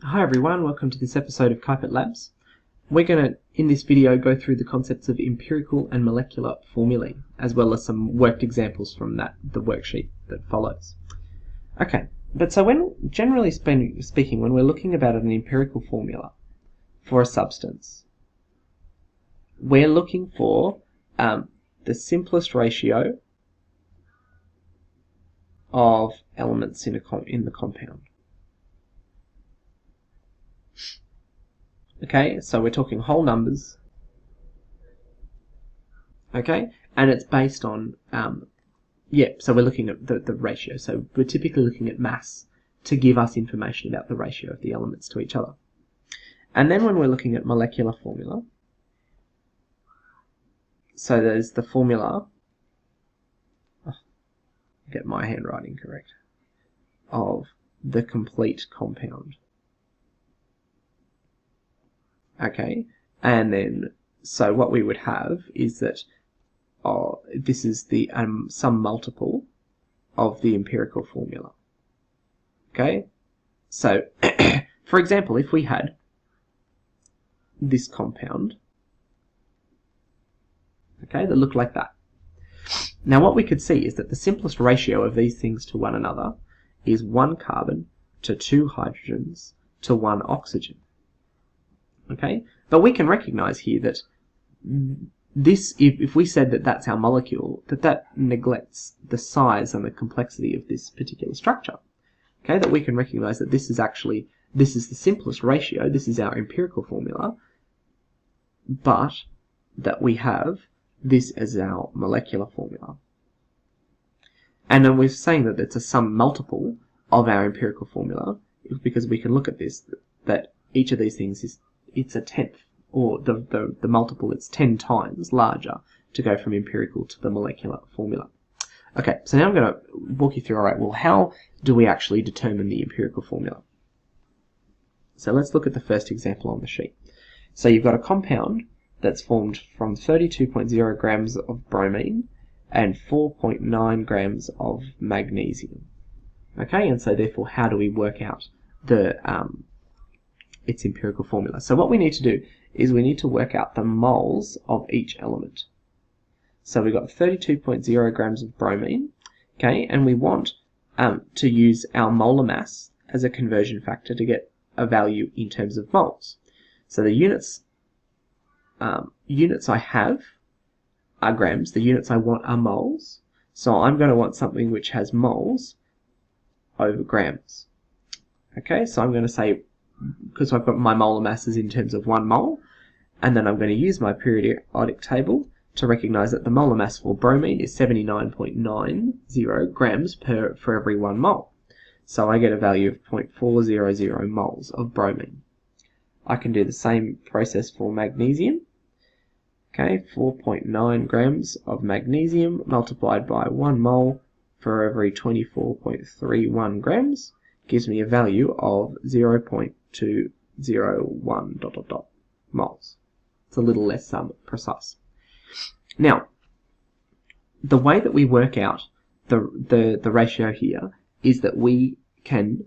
Hi everyone, welcome to this episode of Kuipert Labs. We're going to, in this video, go through the concepts of empirical and molecular formulae, as well as some worked examples from the worksheet that follows. Okay, but so generally speaking, when we're looking about an empirical formula for a substance, we're looking for the simplest ratio of elements in the compound. Okay, so we're talking whole numbers. Okay, and it's based on, so we're looking at the ratio. So we're typically looking at mass to give us information about the ratio of the elements to each other. And then when we're looking at molecular formula, so there's the formula, get my handwriting correct, of the complete compound. Okay, and then so what we would have is that this is the some multiple of the empirical formula. Okay, so for example, if we had this compound, okay, that looked like that. Now what we could see is that the simplest ratio of these things to one another is 1 carbon to 2 hydrogens to 1 oxygen. Okay, but we can recognize here that this, if we said that that's our molecule, that neglects the size and the complexity of this particular structure. Okay, that we can recognize that this is the simplest ratio, this is our empirical formula, but that we have this as our molecular formula. And then we're saying that it's a sum multiple of our empirical formula, because we can look at this, that each of these things it's a tenth, or the multiple, it's 10 times larger to go from empirical to the molecular formula. Okay, so now I'm going to walk you through, alright, well, how do we actually determine the empirical formula? So let's look at the first example on the sheet. So you've got a compound that's formed from 32.0 grams of bromine and 4.9 grams of magnesium. Okay, and so therefore how do we work out its empirical formula? So what we need to do is we need to work out the moles of each element. So we've got 32.0 grams of bromine, okay, and we want to use our molar mass as a conversion factor to get a value in terms of moles. So the units I have are grams, the units I want are moles, so I'm going to want something which has moles over grams. Okay, so I'm going to say, because I've got my molar masses in terms of 1 mole, and then I'm going to use my periodic table to recognize that the molar mass for bromine is 79.90 grams for every 1 mole. So I get a value of 0.400 moles of bromine. I can do the same process for magnesium. Okay, 4.9 grams of magnesium multiplied by 1 mole for every 24.31 grams gives me a value of 0.201 ... moles. It's a little less precise. Now, the way that we work out the ratio here is that we can,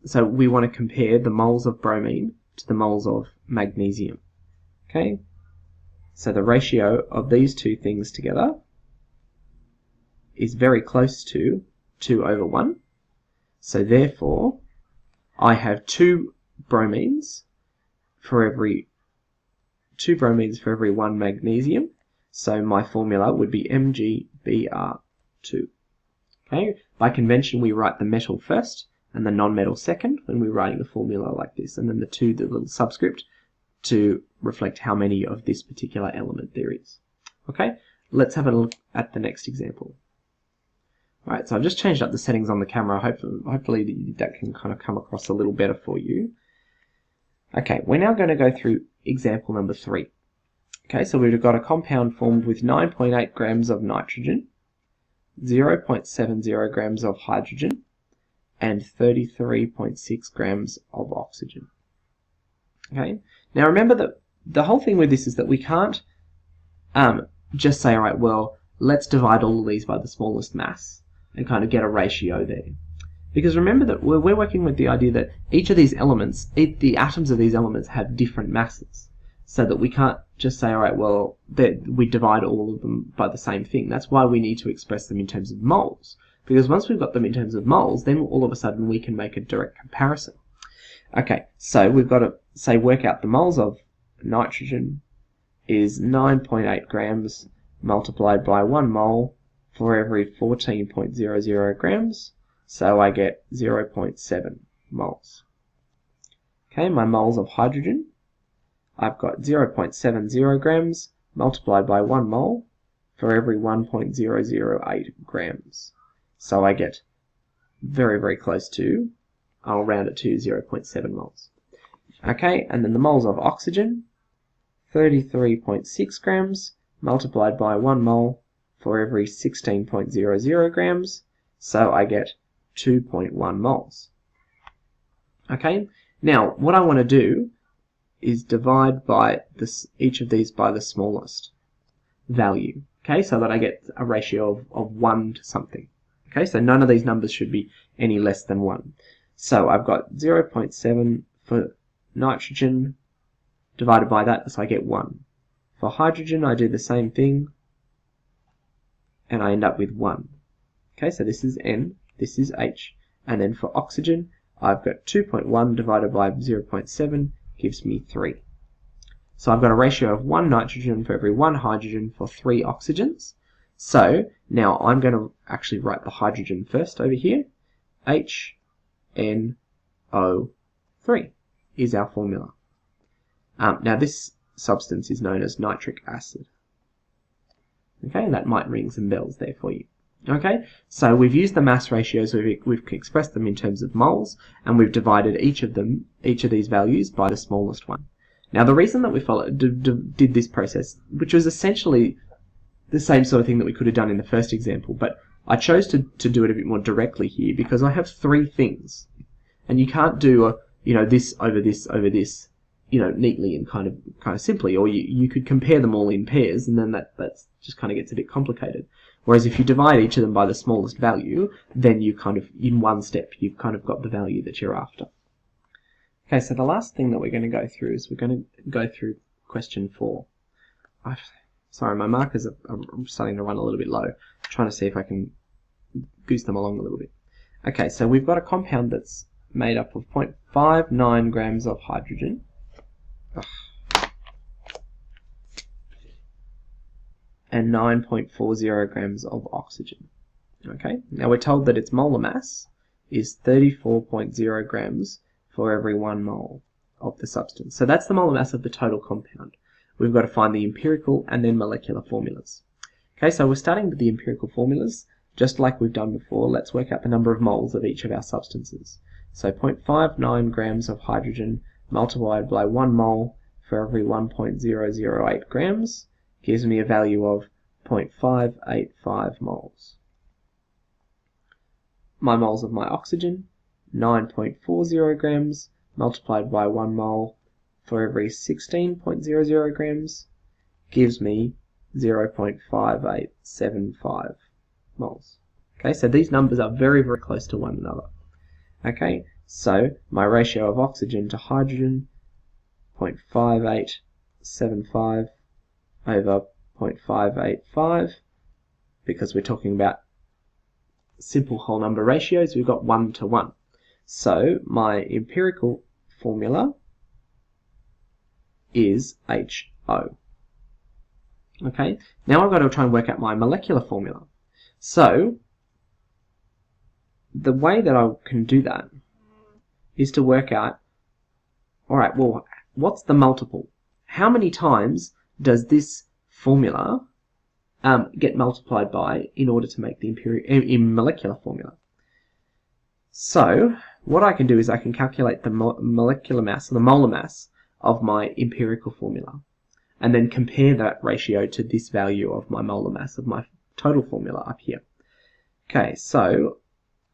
so we want to compare the moles of bromine to the moles of magnesium. Okay, so the ratio of these two things together is very close to 2/1. So therefore, I have 2 bromines for every 1 magnesium. So my formula would be MgBr2. Okay, by convention we write the metal first and the non-metal second when we're writing a formula like this, and then the little subscript to reflect how many of this particular element there is. Okay, let's have a look at the next example. Alright, so I've just changed up the settings on the camera. Hopefully that can kind of come across a little better for you. Okay, we're now going to go through example number 3. Okay, so we've got a compound formed with 9.8 grams of nitrogen, 0.70 grams of hydrogen, and 33.6 grams of oxygen. Okay, now remember that the whole thing with this is that we can't just say, alright, well, let's divide all of these by the smallest mass and kind of get a ratio there. Because remember that we're working with the idea that each of these elements, the atoms of these elements have different masses. So that we can't just say, alright, well, we divide all of them by the same thing. That's why we need to express them in terms of moles. Because once we've got them in terms of moles, then all of a sudden we can make a direct comparison. Okay, so we've got to, say, work out the moles of nitrogen is 9.8 grams multiplied by 1 mole for every 14.00 grams. So I get 0.7 moles. Okay, my moles of hydrogen, I've got 0.70 grams multiplied by 1 mole for every 1.008 grams. So I get very, very close to, I'll round it to 0.7 moles. Okay, and then the moles of oxygen, 33.6 grams multiplied by 1 mole for every 16.00 grams. So I get 2.1 moles. Okay, now what I want to do is divide by each of these by the smallest value. Okay, so that I get a ratio of 1 to something. Okay, so none of these numbers should be any less than 1. So I've got 0.7 for nitrogen divided by that, so I get 1. For hydrogen, I do the same thing, and I end up with 1. Okay, so this is N, this is H, and then for oxygen, I've got 2.1 divided by 0.7 gives me 3. So I've got a ratio of 1 nitrogen for every 1 hydrogen for 3 oxygens. So now I'm going to actually write the hydrogen first over here. HNO3 is our formula. Now this substance is known as nitric acid. Okay, that might ring some bells there for you. Okay, so we've used the mass ratios, we've expressed them in terms of moles, and we've divided each of these values by the smallest one. Now the reason that we did this process, which was essentially the same sort of thing that we could have done in the first example, but I chose to do it a bit more directly here because I have 3 things, and you can't do this over this over this, neatly and kind of simply, or you could compare them all in pairs, and then that just kind of gets a bit complicated. Whereas if you divide each of them by the smallest value, then you kind of, in one step, you've kind of got the value that you're after. Okay, so the last thing that we're going to go through is we're going to go through question 4. Sorry, my markers are starting to run a little bit low. I'm trying to see if I can goose them along a little bit. Okay, so we've got a compound that's made up of 0.59 grams of hydrogen. And 9.40 grams of oxygen. Okay, now we're told that its molar mass is 34.0 grams for every 1 mole of the substance. So that's the molar mass of the total compound. We've got to find the empirical and then molecular formulas. Okay, so we're starting with the empirical formulas. Just like we've done before, let's work out the number of moles of each of our substances. So 0.59 grams of hydrogen multiplied by 1 mole for every 1.008 grams gives me a value of 0.585 moles. My moles of my oxygen, 9.40 grams multiplied by 1 mole for every 16.00 grams gives me 0.5875 moles. Okay, so these numbers are very, very close to one another. Okay, so my ratio of oxygen to hydrogen, 0.5875 over 0.585, because we're talking about simple whole number ratios, we've got 1 to 1. So my empirical formula is HO. Okay, now I've got to try and work out my molecular formula. So the way that I can do that is to work out, alright, well, what's the multiple? How many times does this formula get multiplied by in order to make the molecular formula? So what I can do is I can calculate the molecular mass, or the molar mass of my empirical formula, and then compare that ratio to this value of my molar mass of my total formula up here. Okay, so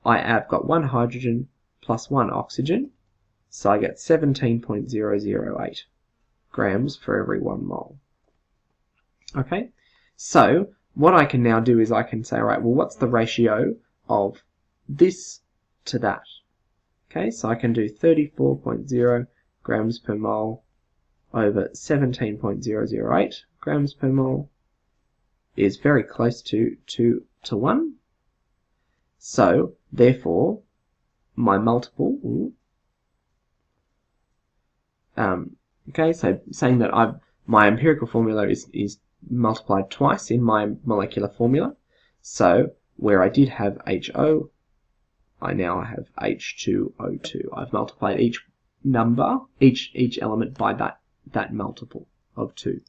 I have got 1 hydrogen plus 1 oxygen, so I get 17.008 grams for every 1 mole. Okay, so what I can now do is I can say, alright, well, what's the ratio of this to that. Okay, so I can do 34.0 grams per mole over 17.008 grams per mole is very close to 2 to 1. So, therefore, my multiple, okay, so saying that my empirical formula is multiplied twice in my molecular formula. So, where I did have HO, I now have H2O2. I've multiplied each number, each element by that multiple of 2.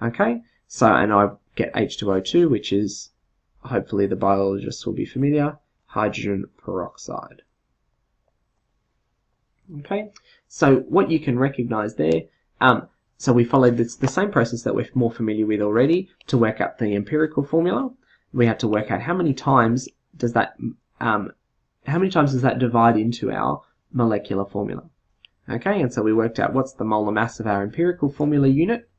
Okay, so, and I get H2O2, which is, hopefully the biologists will be familiar, hydrogen peroxide. Okay, so what you can recognize there, so we followed the same process that we're more familiar with already to work out the empirical formula. We had to work out how many times does that divide into our molecular formula. Okay, and so we worked out what's the molar mass of our empirical formula unit,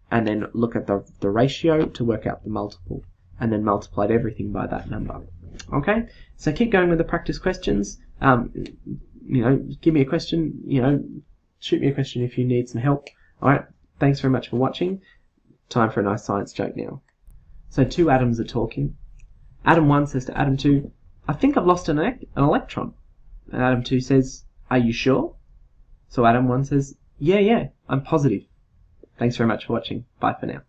and then look at the ratio to work out the multiple, and then multiplied everything by that number. Okay, so keep going with the practice questions. Give me a question, shoot me a question if you need some help. Alright, thanks very much for watching. Time for a nice science joke now. So two atoms are talking. Atom 1 says to atom 2, I think I've lost an electron. And atom 2 says, are you sure? So atom 1 says, yeah, I'm positive. Thanks very much for watching. Bye for now.